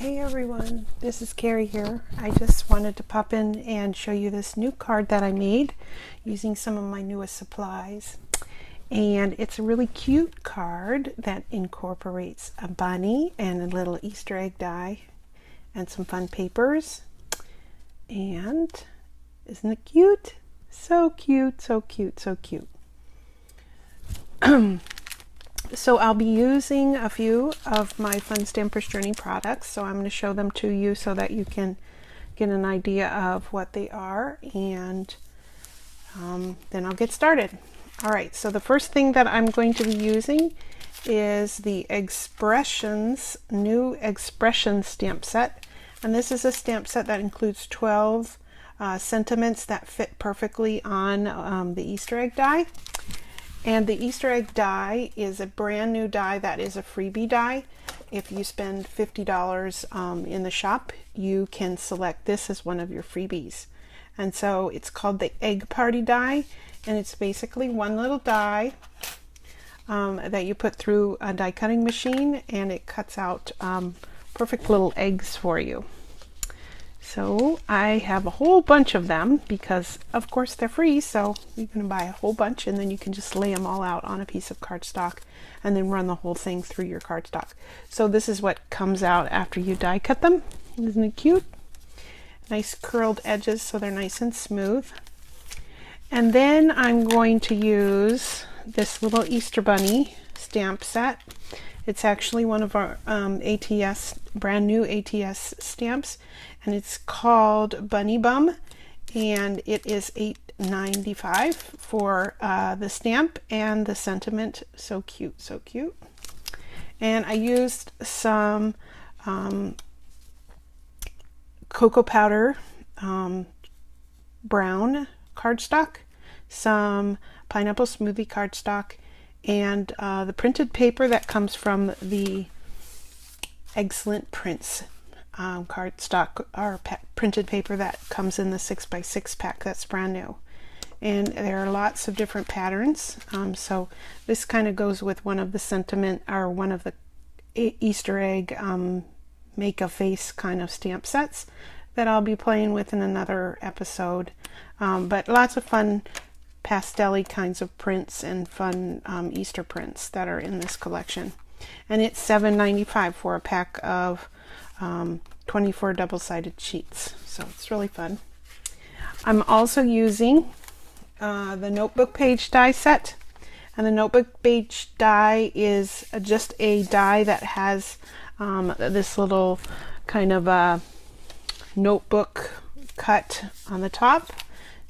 Hey everyone, this is Carrie here. I just wanted to pop in and show you this new card that I made using some of my newest supplies. And it's a really cute card that incorporates a bunny and a little Easter egg die and some fun papers. And isn't it cute? So cute, so cute, so cute. So I'll be using a few of my Fun Stampers Journey products, so I'm going to show them to you so that you can get an idea of what they are, and then I'll get started. Alright, so the first thing that I'm going to be using is the new Expressions stamp set, and this is a stamp set that includes 12 sentiments that fit perfectly on the Easter egg die. And the Easter egg die is a brand new die that is a freebie die. If you spend $50 in the shop, you can select this as one of your freebies. And so it's called the Egg Party die, and it's basically one little die that you put through a die cutting machine, and it cuts out perfect little eggs for you. So I have a whole bunch of them because of course they're free, so you can buy a whole bunch and then you can just lay them all out on a piece of cardstock and then run the whole thing through your cardstock. So this is what comes out after you die cut them. Isn't it cute? Nice curled edges so they're nice and smooth. And then I'm going to use this little Easter Bunny stamp set. It's actually one of our brand new ATS stamps, and it's called Bunny Bum, and it is $8.95 for the stamp and the sentiment. So cute, so cute. And I used some cocoa powder brown cardstock, some pineapple smoothie cardstock, and the printed paper that comes from the Excellent Prints cardstock, or printed paper that comes in the 6x6 pack that's brand new. And there are lots of different patterns, so this kind of goes with one of the sentiment, or one of the Easter egg make a face kind of stamp sets that I'll be playing with in another episode. But lots of fun pastel-y kinds of prints and fun Easter prints that are in this collection. And it's $7.95 for a pack of 24 double-sided sheets. So it's really fun. I'm also using the notebook page die set. And the notebook page die is just a die that has this little kind of a notebook cut on the top.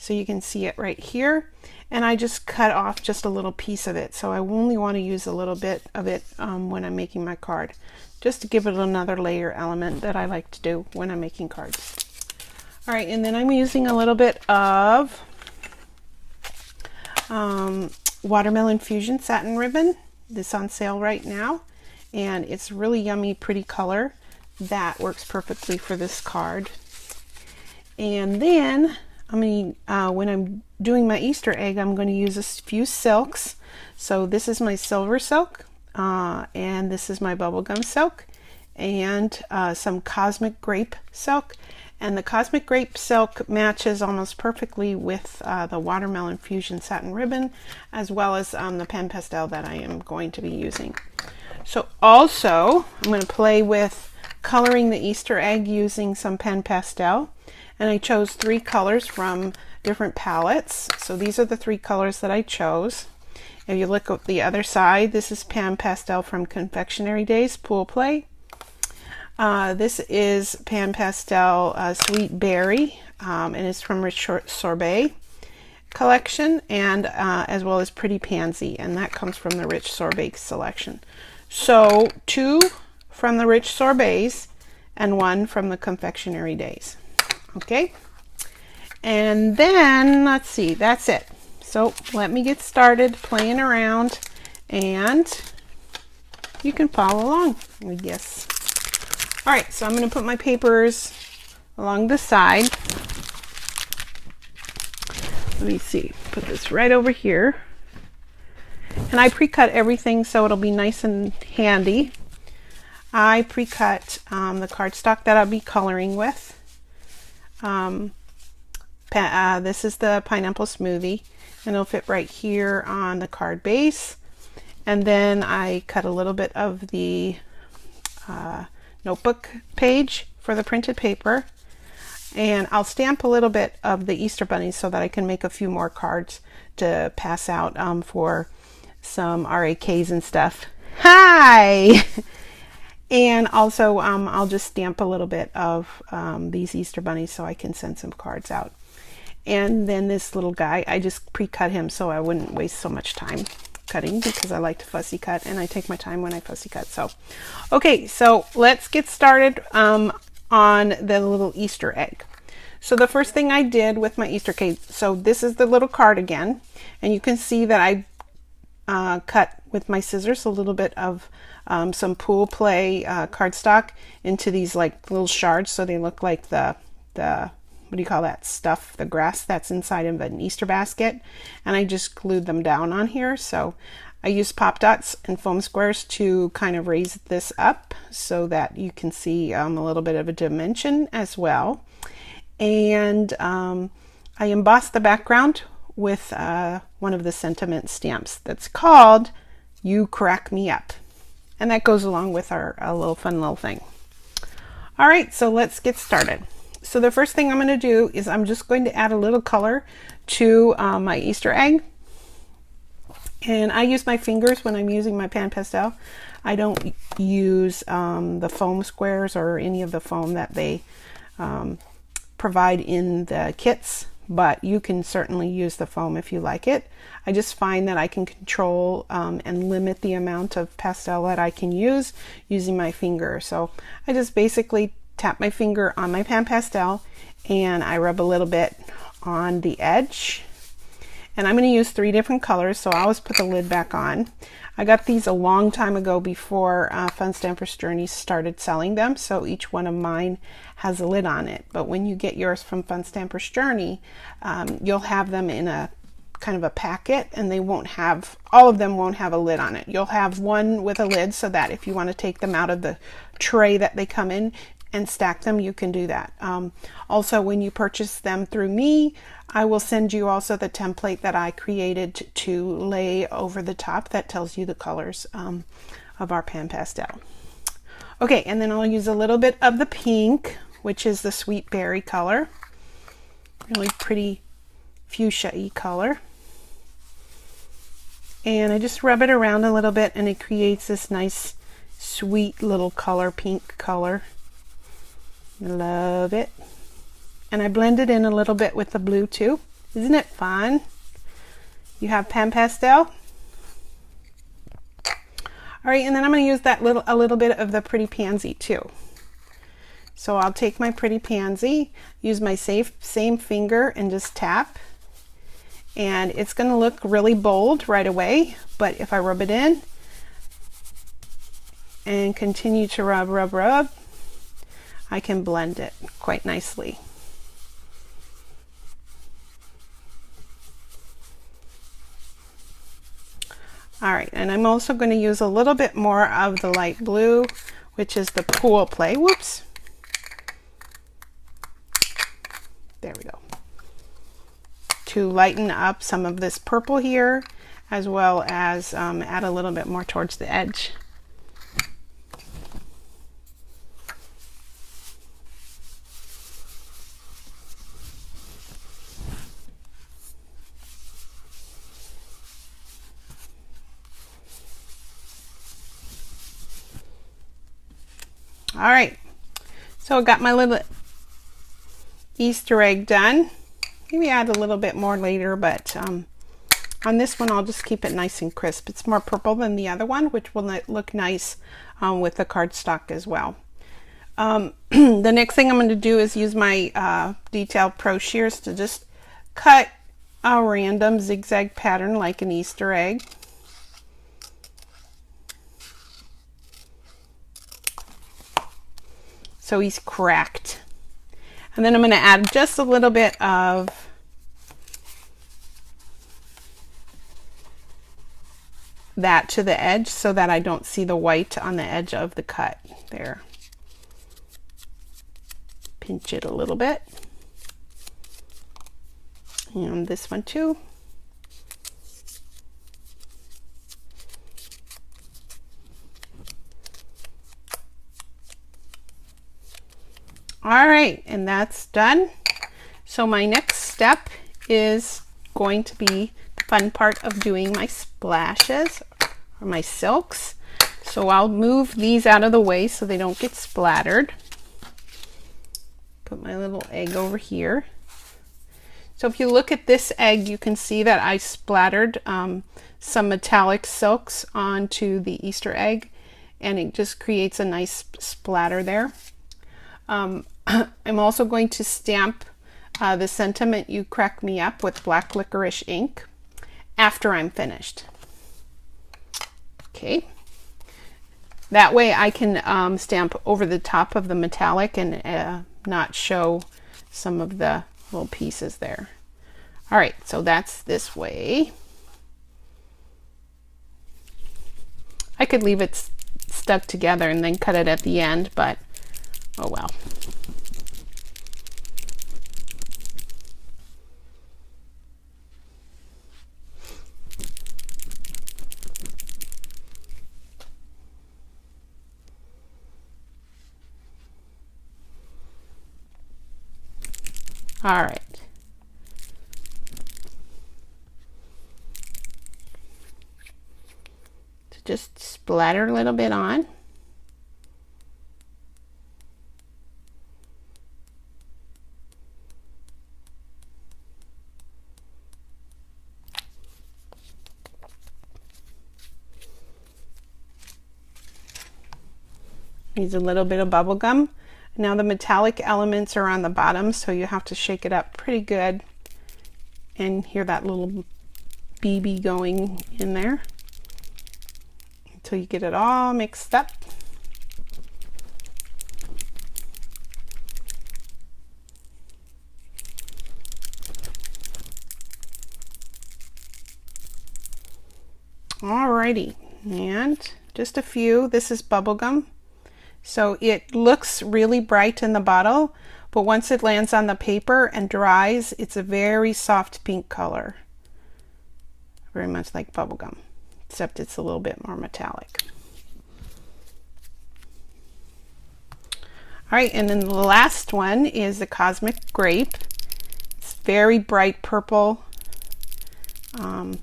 So you can see it right here, and I just cut off just a little piece of it, so I only want to use a little bit of it when I'm making my card, just to give it another layer element that I like to do when I'm making cards. Alright, and then I'm using a little bit of Watermelon Fusion satin ribbon. This is on sale right now, and it's really yummy, pretty color that works perfectly for this card. And then when I'm doing my Easter egg, I'm going to use a few silks. So this is my silver silk, and this is my bubblegum silk, and some cosmic grape silk. And the cosmic grape silk matches almost perfectly with the Watermelon Fusion satin ribbon, as well as the pen pastel that I am going to be using. So also, I'm going to play with coloring the Easter egg using some pen pastel. And I chose 3 colors from different palettes. So these are the 3 colors that I chose. If you look at the other side, this is Pan Pastel from Confectionery Days Pool Play. This is Pan Pastel Sweet Berry, and it's from Rich Sorbet collection, and as well as Pretty Pansy, and that comes from the Rich Sorbet selection. So 2 from the Rich Sorbets and 1 from the Confectionery Days. Okay, and then let's see, that's it. So let me get started playing around, and you can follow along, I guess. All right, so I'm going to put my papers along the side. Let me see, put this right over here. And I pre-cut everything so it'll be nice and handy. I pre-cut the cardstock that I'll be coloring with. This is the pineapple smoothie, and it'll fit right here on the card base. And then I cut a little bit of the notebook page for the printed paper, and I'll stamp a little bit of the Easter bunnies so that I can make a few more cards to pass out for some RAKs and stuff. Hi! And also I'll just stamp a little bit of these Easter bunnies so I can send some cards out. And then this little guy, I just pre-cut him so I wouldn't waste so much time cutting, because I like to fussy cut and I take my time when I fussy cut. So okay, so let's get started on the little Easter egg. So the first thing I did with my Easter cake, so this is the little card again, and you can see that I cut with my scissors a little bit of some pool play cardstock into these like little shards, so they look like the what do you call that stuff, the grass that's inside of an Easter basket, and I just glued them down on here. So I used pop dots and foam squares to kind of raise this up so that you can see a little bit of a dimension as well. And I embossed the background with one of the sentiment stamps that's called "You Crack Me Up," and that goes along with our little fun little thing. All right, so let's get started. So the first thing I'm going to do is I'm just going to add a little color to my Easter egg, and I use my fingers when I'm using my pan pastel. I don't use the foam squares or any of the foam that they provide in the kits, but you can certainly use the foam if you like it. I just find that I can control and limit the amount of pastel that I can use using my finger. So I just basically tap my finger on my pan pastel and I rub a little bit on the edge. And I'm going to use 3 different colors, so I always put the lid back on. I got these a long time ago before Fun Stampers Journey started selling them, so each one of mine has a lid on it. But when you get yours from Fun Stampers Journey, you'll have them in a kind of a packet, and they won't have, all of them won't have a lid on it. You'll have one with a lid so that if you want to take them out of the tray that they come in and stack them, you can do that. Also, when you purchase them through me, I will send you also the template that I created to lay over the top that tells you the colors of our pan pastel. Okay, and then I'll use a little bit of the pink, which is the sweet berry color. Really pretty fuchsia-y color. And I just rub it around a little bit and it creates this nice sweet little color, pink color. Love it. And I blend it in a little bit with the blue too. Isn't it fun? You have pan pastel. All right, and then I'm going to use that a little bit of the pretty pansy too. So I'll take my pretty pansy, use my same finger and just tap. And it's going to look really bold right away, but if I rub it in and continue to rub, I can blend it quite nicely. All right, and I'm also going to use a little bit more of the light blue, which is the pool play. Whoops. There we go. To lighten up some of this purple here, as well as add a little bit more towards the edge. All right, so I got my little Easter egg done. Maybe add a little bit more later, but on this one I'll just keep it nice and crisp. It's more purple than the other one, which will look nice with the cardstock as well. The next thing I'm going to do is use my Detail Pro shears to just cut a random zigzag pattern like an Easter egg. So he's cracked. And then I'm going to add just a little bit of that to the edge so that I don't see the white on the edge of the cut there. Pinch it a little bit. And this one too. All right, and that's done. So my next step is going to be the fun part of doing my splashes or my silks. So I'll move these out of the way so they don't get splattered. Put my little egg over here. So if you look at this egg, you can see that I splattered some metallic silks onto the Easter egg, and it just creates a nice splatter there. I'm also going to stamp the sentiment "You Crack Me Up" with black licorice ink after I'm finished. Okay. That way I can stamp over the top of the metallic and not show some of the little pieces there. All right, so that's this way. I could leave it stuck together and then cut it at the end, but oh well. All right. So just splatter a little bit on. Use a little bit of bubble gum. Now the metallic elements are on the bottom, so you have to shake it up pretty good and hear that little BB going in there until you get it all mixed up. Alrighty, and just a few. This is bubble gum. So it looks really bright in the bottle, but once it lands on the paper and dries, it's a very soft pink color. Very much like bubble gum, except it's a little bit more metallic. All right, and then the last one is the Cosmic Grape. It's very bright purple, but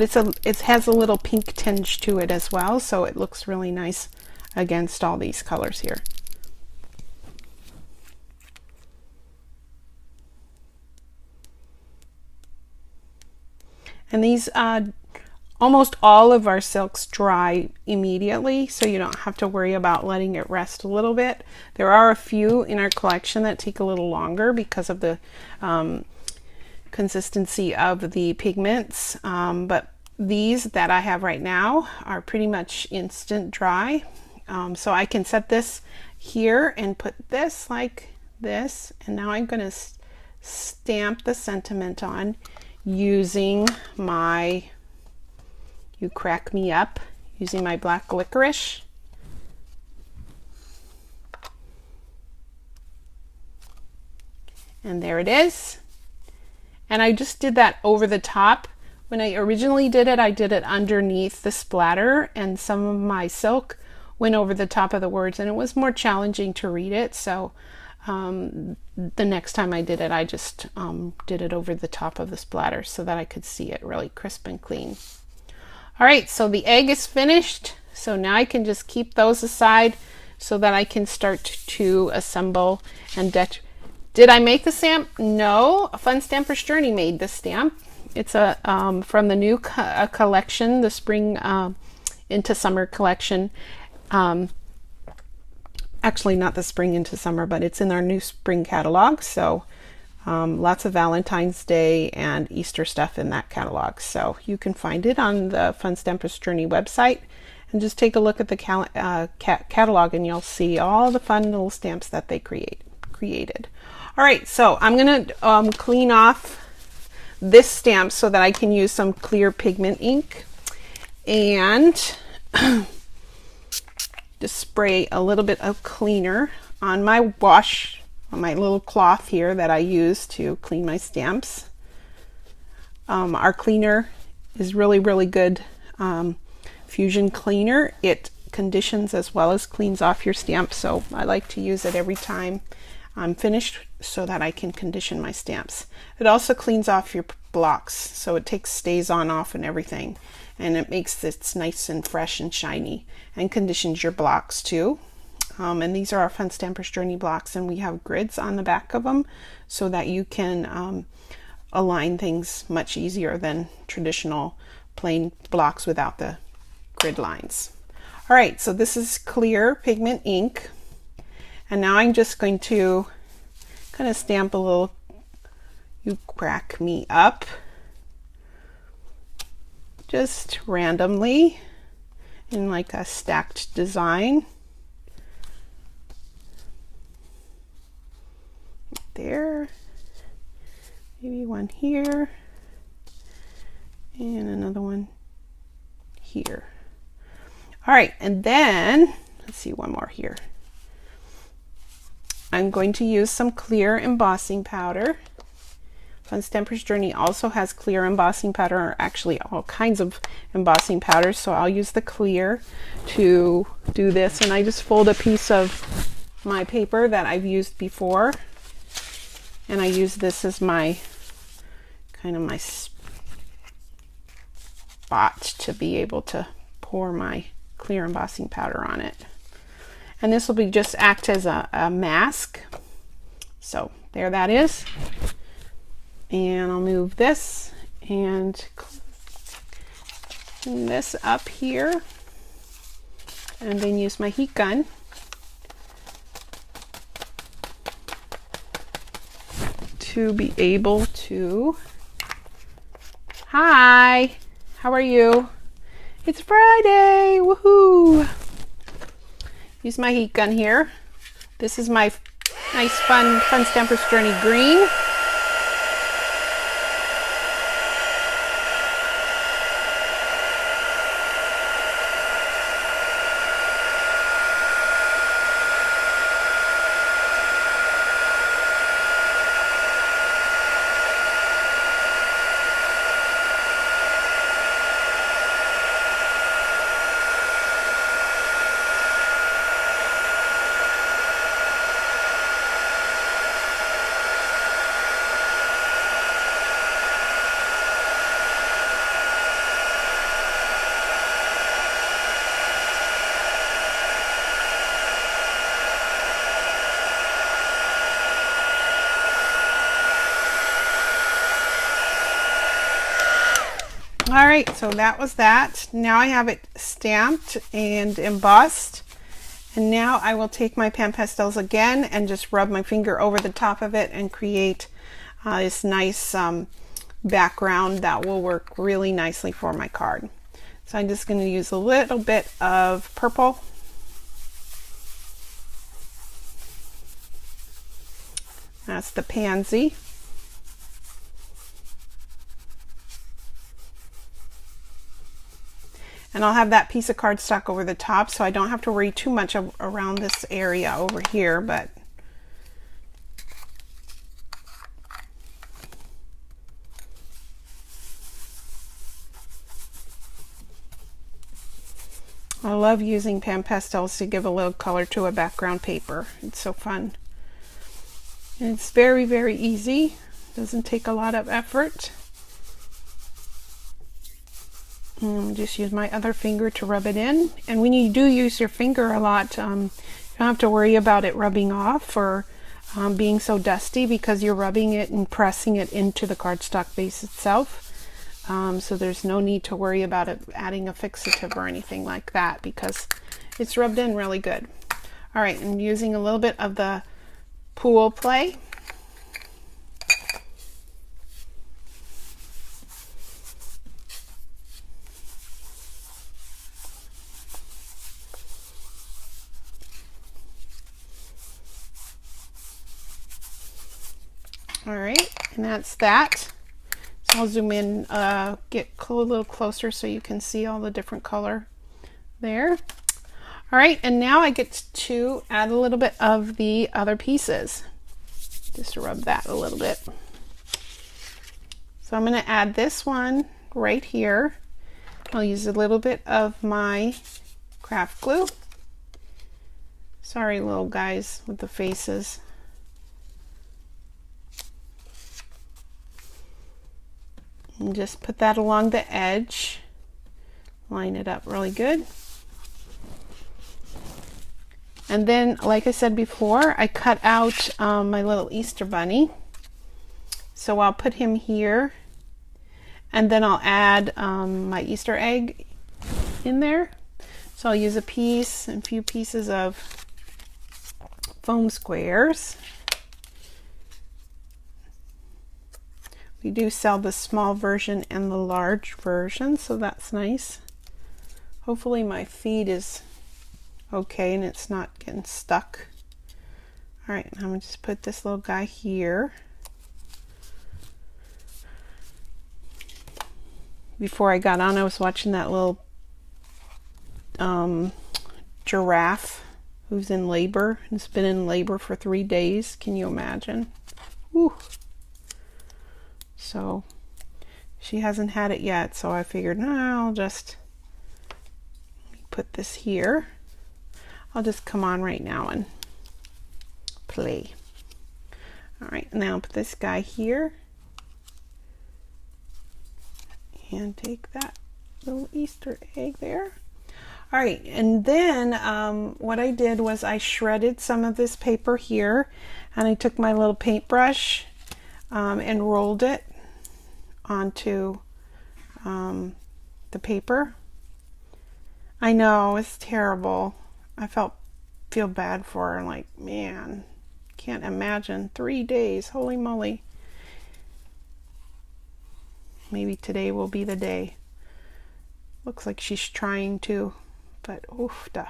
it has a little pink tinge to it as well, so it looks really nice against all these colors here. And these almost all of our silks dry immediately, so you don't have to worry about letting it rest a little bit. There are a few in our collection that take a little longer because of the consistency of the pigments, but these that I have right now are pretty much instant dry. So I can set this here and put this like this, and now I'm going to stamp the sentiment on using my You Crack Me Up, using my black licorice. And there it is. And I just did that over the top. When I originally did it, I did it underneath the splatter, and some of my silk went over the top of the words, and it was more challenging to read it. So the next time I did it, I just did it over the top of the splatter so that I could see it really crisp and clean. All right, so the egg is finished. So now I can just keep those aside so that I can start to assemble and decorate. Did I make the stamp? No, a Fun Stamper's Journey made this stamp. It's a from the new collection, the Spring into Summer collection. Actually not the Spring into Summer, but it's in our new spring catalog. So lots of Valentine's Day and Easter stuff in that catalog. So you can find it on the Fun Stamper's Journey website, and just take a look at the catalog and you'll see all the fun little stamps that they created. All right, so I'm gonna clean off this stamp so that I can use some clear pigment ink. and just spray a little bit of cleaner on my wash, on my little cloth here that I use to clean my stamps. Our cleaner is really good Fusion cleaner. It conditions as well as cleans off your stamps, so I like to use it every time I'm finished so that I can condition my stamps. It also cleans off your blocks, so it takes stays on, off, and everything, and it makes it nice and fresh and shiny, and conditions your blocks too. And these are our Fun Stampers Journey blocks, and we have grids on the back of them so that you can align things much easier than traditional plain blocks without the grid lines. All right, so this is clear pigment ink, and now I'm just going to kind of stamp a little "You Crack Me Up" just randomly in like a stacked design. There, maybe one here, and another one here. All right, and then let's see, one more here. I'm going to use some clear embossing powder. Fun Stampers Journey also has clear embossing powder, or actually all kinds of embossing powders, so I'll use the clear to do this. And I just fold a piece of my paper that I've used before, and I use this as my kind of my spot to be able to pour my clear embossing powder on it. And this will be just act as a mask. So there that is. And I'll move this and clean this up here, and then use my heat gun to be able to, hi, how are you? It's Friday, woohoo! Use my heat gun here. This is my nice Fun Stampers Journey green. All right, so that was that. Now I have it stamped and embossed. And now I will take my pan pastels again and just rub my finger over the top of it and create this nice background that will work really nicely for my card. So I'm just going to use a little bit of purple. That's the pansy. And I'll have that piece of cardstock over the top, so I don't have to worry too much around this area over here, but I love using pan pastels to give a little color to a background paper. It's so fun. And it's very easy. Doesn't take a lot of effort. And just use my other finger to rub it in. And when you do use your finger a lot, you don't have to worry about it rubbing off or being so dusty, because you're rubbing it and pressing it into the cardstock base itself. So there's no need to worry about it adding a fixative or anything like that, because it's rubbed in really good. All right, and using a little bit of the Pool Play. All right, and that's that. I'll zoom in, get a little closer so you can see all the different color there. All right, and now I get to add a little bit of the other pieces. Just rub that a little bit. So I'm going to add this one right here. I'll use a little bit of my craft glue. Sorry, little guys with the faces. And just put that along the edge. Line it up really good. And then, like I said before, I cut out my little Easter bunny. So I'll put him here. And then I'll add my Easter egg in there. So I'll use a few pieces of foam squares. We do sell the small version and the large version, so that's nice. Hopefully my feed is okay and it's not getting stuck. All right, I'm gonna just put this little guy here. Before I got on, I was watching that little giraffe who's in labor. It's been in labor for 3 days. Can you imagine? Whew. So she hasn't had it yet, so I figured, no, I'll just put this here. I'll just come on right now and play. All right, now I'll put this guy here and take that little Easter egg there. All right, and then what I did was I shredded some of this paper here, and I took my little paintbrush and rolled it onto the paper. I know, it's terrible. I feel bad for her, like, man, can't imagine 3 days, holy moly. Maybe today will be the day. Looks like she's trying to, but oof da.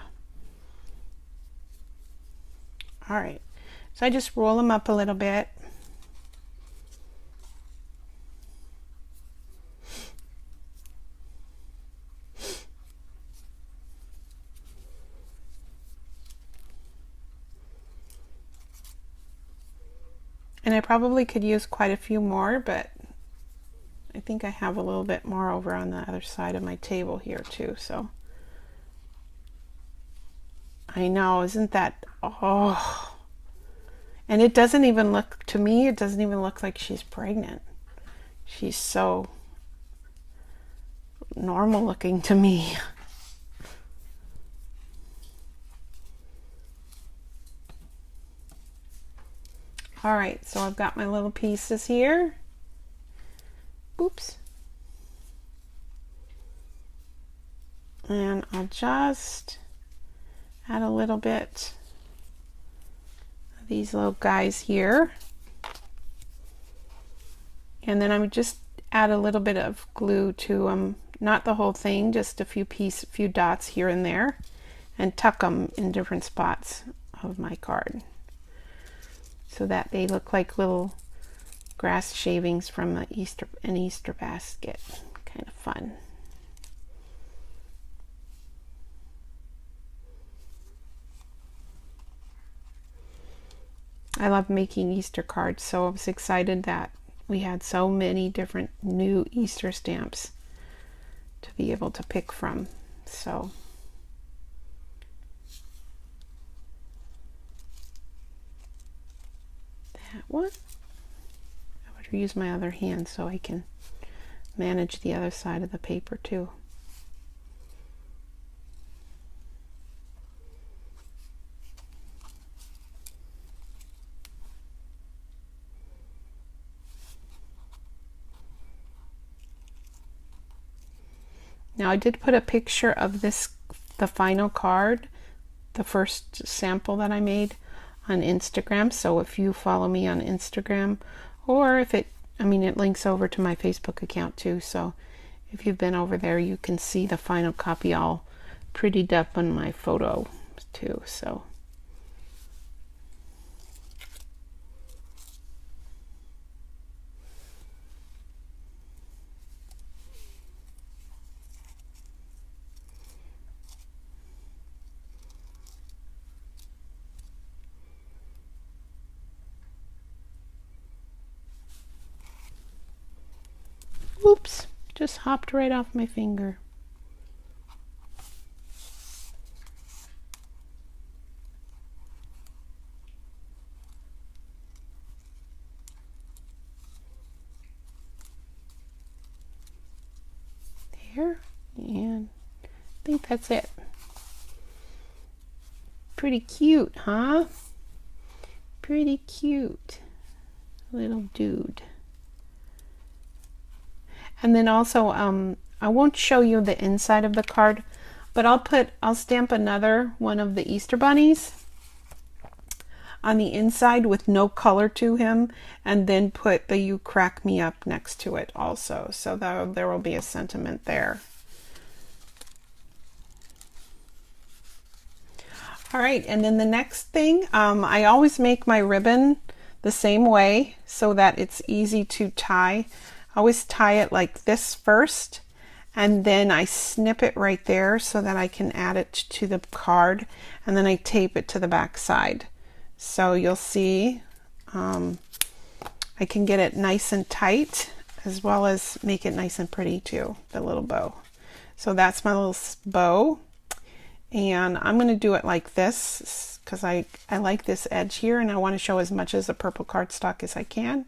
All right, so I just roll them up a little bit. And I probably could use quite a few more, but I think I have a little bit more over on the other side of my table here too, so. I know, isn't that, oh. And it doesn't even look, to me, it doesn't even look like she's pregnant. She's so normal looking to me. All right, so I've got my little pieces here. Oops. And I'll just add a little bit of these little guys here. And then I would just add a little bit of glue to them, not the whole thing, just a few dots here and there, and tuck them in different spots of my card so that they look like little grass shavings from an Easter basket. Kind of fun. I love making Easter cards, so I was excited that we had so many different new Easter stamps to be able to pick from. So that one. I would use my other hand so I can manage the other side of the paper too. Now I did put a picture of this, the final card, the first sample that I made, on Instagram. So if you follow me on Instagram, or if it links over to my Facebook account too. So if you've been over there, you can see the final copy all prettied up on my photo too. So just hopped right off my finger. There, and I think that's it. Pretty cute, huh? Pretty cute little dude. And then also, I won't show you the inside of the card, but I'll stamp another one of the Easter bunnies on the inside with no color to him, and then put the "You Crack Me Up" next to it also, so that there will be a sentiment there. All right, and then the next thing, I always make my ribbon the same way so that it's easy to tie. I always tie it like this first, and then I snip it right there so that I can add it to the card, and then I tape it to the back side. So you'll see I can get it nice and tight, as well as make it nice and pretty too, the little bow. So that's my little bow, and I'm going to do it like this because I like this edge here, and I want to show as much as the purple cardstock as I can,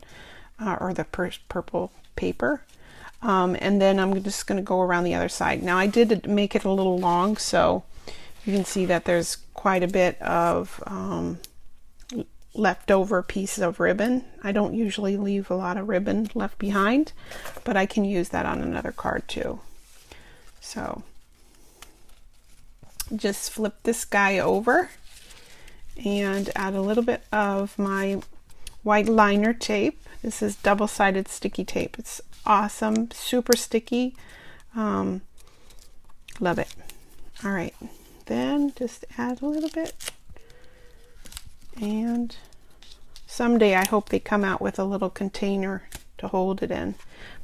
or the purple paper. And then I'm just going to go around the other side. Now I did make it a little long, so you can see that there's quite a bit of leftover pieces of ribbon. I don't usually leave a lot of ribbon left behind, but I can use that on another card too. So just flip this guy over and add a little bit of my white liner tape. This is double-sided sticky tape. It's awesome, super sticky. Love it. All right, then just add a little bit. And someday I hope they come out with a little container to hold it in,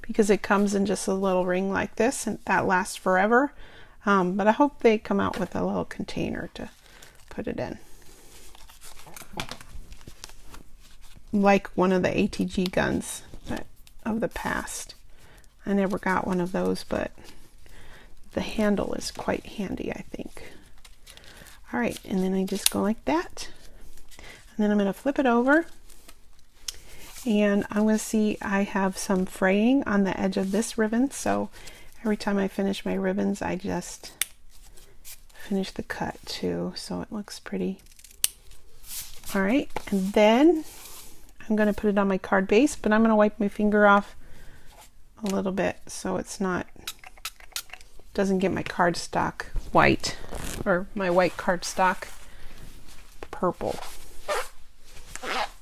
because it comes in just a little ring like this, and that lasts forever. But I hope they come out with a little container to put it in, like one of the ATG guns of the past. I never got one of those, but the handle is quite handy, I think. All right, and then I just go like that. And then I'm going to flip it over, and I'm going to see I have some fraying on the edge of this ribbon, so every time I finish my ribbons I just finish the cut too, so it looks pretty. All right, and then I'm going to put it on my card base, but I'm going to wipe my finger off a little bit so it's not, doesn't get my cardstock white, or my white cardstock purple.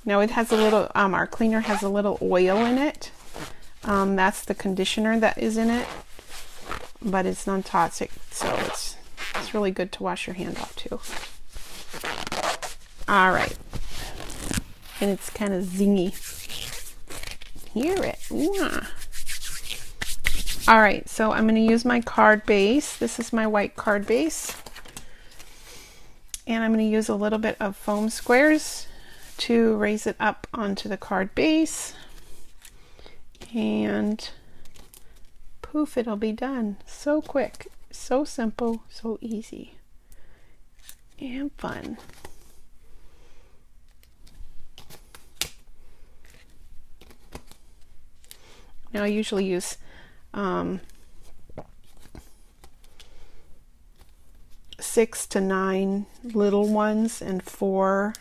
Now it has a little, our cleaner has a little oil in it. That's the conditioner that is in it, but it's non-toxic, so it's really good to wash your hand off too. All right, and it's kind of zingy. Hear it. Mwah. All right, so I'm going to use my card base. This is my white card base, and I'm going to use a little bit of foam squares to raise it up onto the card base, and poof, it'll be done. So quick, so simple, so easy, and fun. Now I usually use 6 to 9 little ones, and 4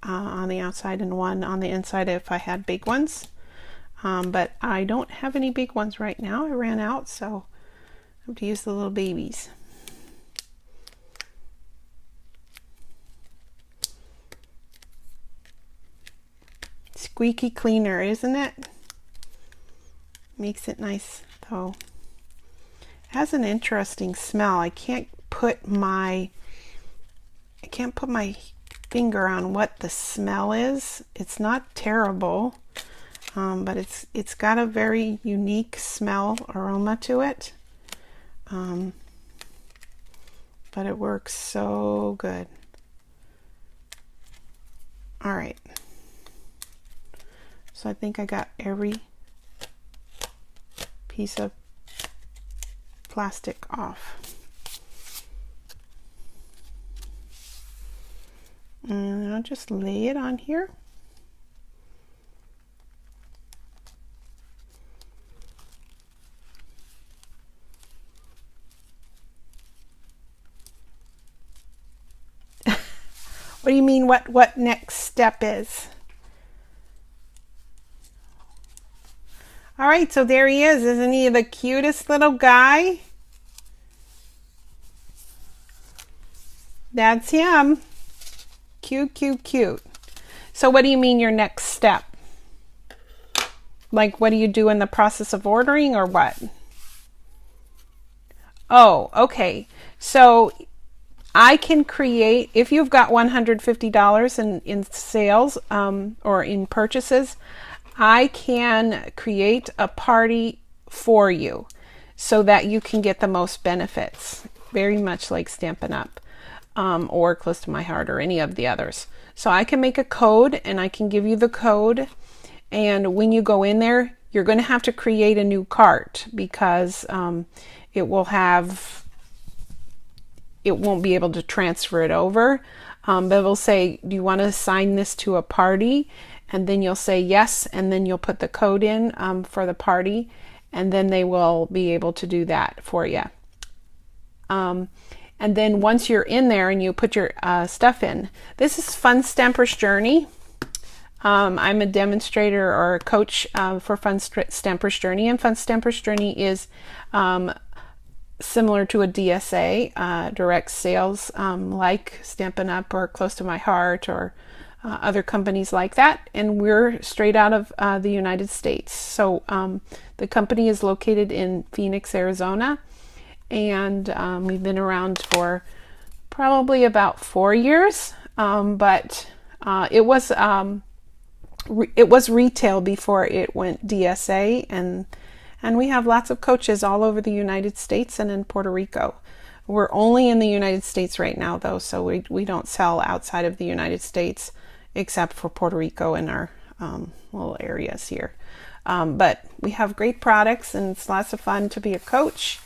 on the outside and 1 on the inside if I had big ones. But I don't have any big ones right now. I ran out, so I have to use the little babies. Squeaky cleaner, isn't it? Makes it nice though. It has an interesting smell. I can't put my finger on what the smell is. It's not terrible, but it's got a very unique smell, aroma to it. But it works so good. All right, so I think I got every piece of plastic off. And I'll just lay it on here. What do you mean what next step is? All right, so there he is. Isn't he the cutest little guy? That's him. Cute, cute, cute. So what do you mean your next step? Like, what do you do in the process of ordering or what? Oh, okay. So I can create, if you've got $150 in sales or in purchases, I can create a party for you so that you can get the most benefits, very much like Stampin' Up! Or Close to My Heart or any of the others. So I can make a code and I can give you the code, and when you go in there, you're going to have to create a new cart because it won't be able to transfer it over. But it'll say, do you want to assign this to a party? And then you'll say yes, and then you'll put the code in for the party, and then they will be able to do that for you. And then once you're in there and you put your stuff in, this is Fun Stamper's Journey. I'm a demonstrator or a coach for Fun Stamper's Journey, and Fun Stamper's Journey is similar to a DSA, direct sales, like Stampin' Up! Or Close to My Heart or other companies like that, and we're straight out of the United States. So the company is located in Phoenix, Arizona, and we've been around for probably about 4 years, but it was retail before it went DSA, and we have lots of coaches all over the United States and in Puerto Rico. We're only in the United States right now, though, so we don't sell outside of the United States except for Puerto Rico and our little areas here. But we have great products, and it's lots of fun to be a coach.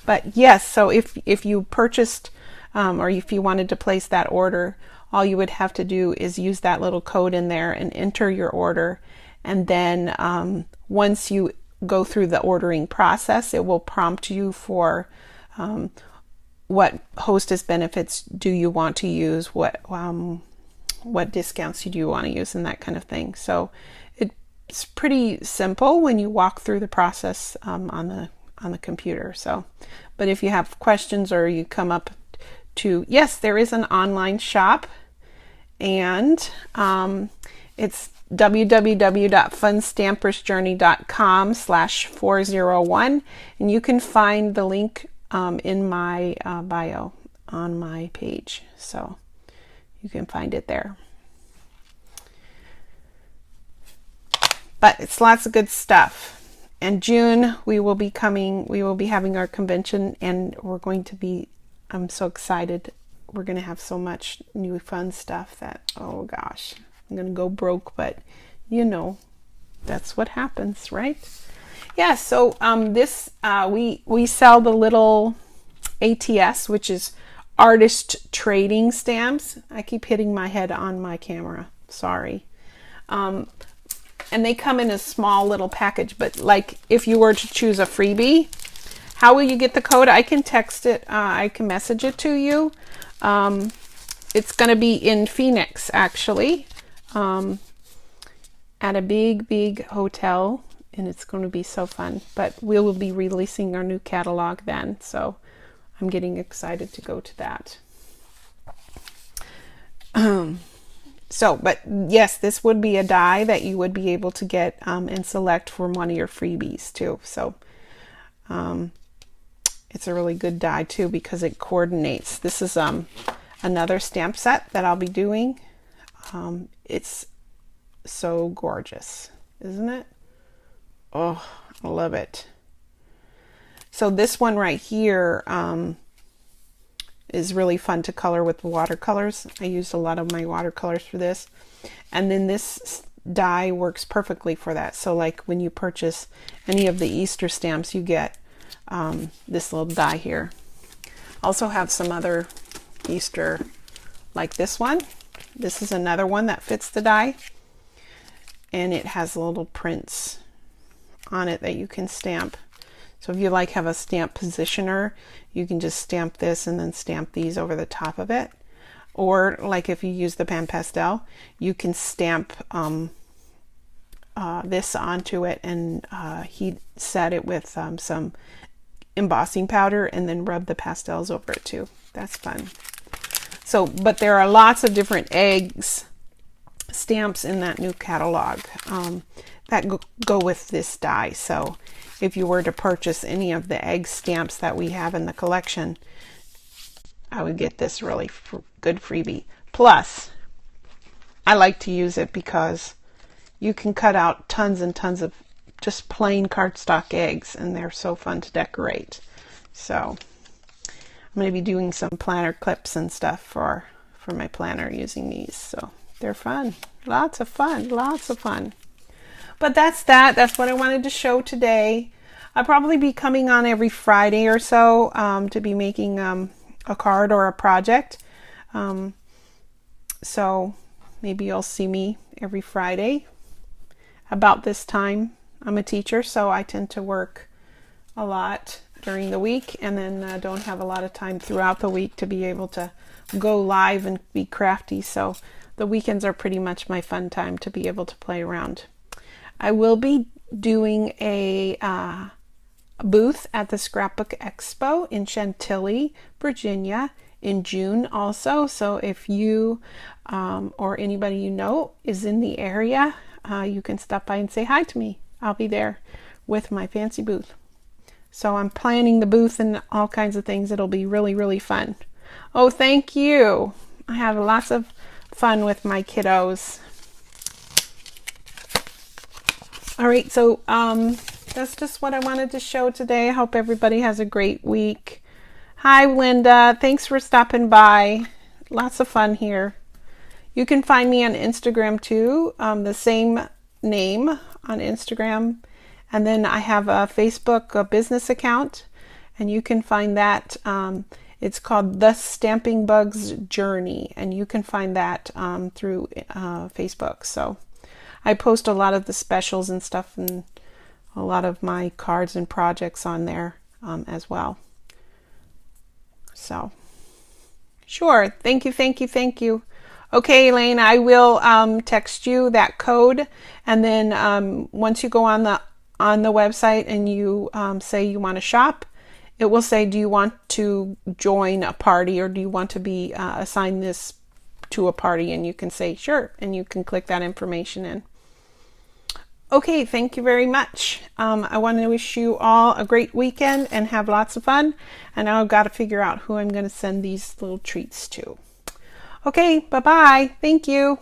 But yes, so if you purchased or if you wanted to place that order, all you would have to do is use that little code in there and enter your order. And then once you go through the ordering process, it will prompt you for what hostess benefits do you want to use, what discounts do you want to use, and that kind of thing. So it's pretty simple when you walk through the process on the computer. So, but if you have questions or you come up to, yes, there is an online shop, and it's www.funstampersjourney.com/401, and you can find the link in my bio on my page, so you can find it there. But it's lots of good stuff. In June we will be having our convention, and I'm so excited. We're going to have so much new fun stuff that, oh gosh, I'm going to go broke, but you know, that's what happens, right? Yeah, so we sell the little ATS, which is artist trading stamps. I keep hitting my head on my camera, sorry. And they come in a small little package, but like if you were to choose a freebie, how will you get the code? I can text it, I can message it to you. It's going to be in Phoenix, actually, at a big hotel, and it's going to be so fun. But we will be releasing our new catalog then, so I'm getting excited to go to that. But yes, this would be a die that you would be able to get and select from one of your freebies too. So it's a really good die too because it coordinates. This is another stamp set that I'll be doing. It's so gorgeous, isn't it? Oh, I love it. So this one right here is really fun to color with watercolors. I used a lot of my watercolors for this. And then this die works perfectly for that. So like when you purchase any of the Easter stamps, you get this little die here. Also have some other Easter like this one. This is another one that fits the die, and it has little prints on it that you can stamp. So if you like have a stamp positioner, you can just stamp this and then stamp these over the top of it. Or like if you use the pan pastel, you can stamp this onto it and heat set it with some embossing powder and then rub the pastels over it too. That's fun. So, but there are lots of different eggs stamps in that new catalog that go with this die. So if you were to purchase any of the egg stamps that we have in the collection, I would get this really good freebie. Plus, I like to use it because you can cut out tons and tons of just plain cardstock eggs, and they're so fun to decorate. So I'm going to be doing some planner clips and stuff for my planner using these. So they're fun. Lots of fun. Lots of fun. But that's that. That's what I wanted to show today. I'll probably be coming on every Friday or so to be making a card or a project. So maybe you'll see me every Friday about this time. I'm a teacher, so I tend to work a lot during the week and then don't have a lot of time throughout the week to be able to go live and be crafty. So the weekends are pretty much my fun time to be able to play around. I will be doing a booth at the Scrapbook Expo in Chantilly, Virginia in June also. So if you or anybody you know is in the area, you can stop by and say hi to me. I'll be there with my fancy booth. So I'm planning the booth and all kinds of things. It'll be really, really fun. Oh, thank you. I have lots of fun with my kiddos. All right, so that's just what I wanted to show today. I hope everybody has a great week. Hi, Linda. Thanks for stopping by. Lots of fun here. You can find me on Instagram too, the same name on Instagram. And then I have a Facebook business account, and you can find that. It's called The Stamping Bugs Journey, and you can find that through Facebook. So I post a lot of the specials and stuff and a lot of my cards and projects on there as well. So, sure. Thank you, thank you, thank you. Okay, Elaine, I will text you that code, and then once you go on the website and you say you want to shop, it will say, do you want to join a party, or do you want to be assigned this to a party? And you can say sure, and you can click that information in. Okay, thank you very much. I want to wish you all a great weekend and have lots of fun. And now I've got to figure out who I'm going to send these little treats to. Okay, bye-bye. Thank you.